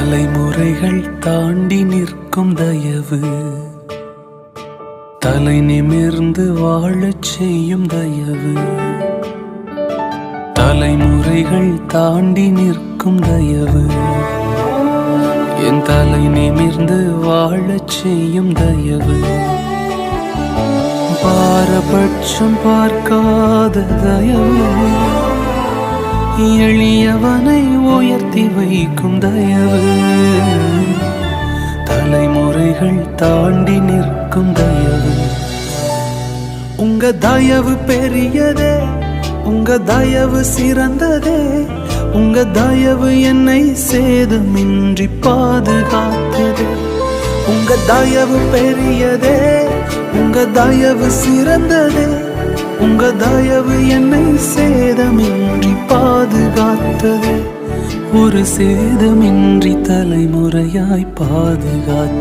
தலைமுறைகள் தாண்டி நிற்கும் தயவு, தலை நிமிர்ந்து வாழச் செய்யும் தயவு. தலைமுறைகள் தாண்டி நிற்கும் தயவு, என் தலை நிமிர்ந்து வாழச் செய்யும் தயவு. பாரபட்சம் பார்க்காத தயவு, எளியவனை உயர்த்தி வைக்கும் தயவு. தலைமுறைகள் தாண்டி நிற்கும் தயவு. உங்க தயவு பெரியதே, உங்க தயவு சிறந்ததே. உங்க தயவு என்னை சேதமின்றி பாதுகாத்தது. உங்க தயவு பெரியதே, உங்க தயவு சிறந்ததே. உங்க தயவு என்னை சேதமின்றி பாதுகாத்தது. ஒரு சேதமின்றி தலைமுறையாய் பாதுகாத்து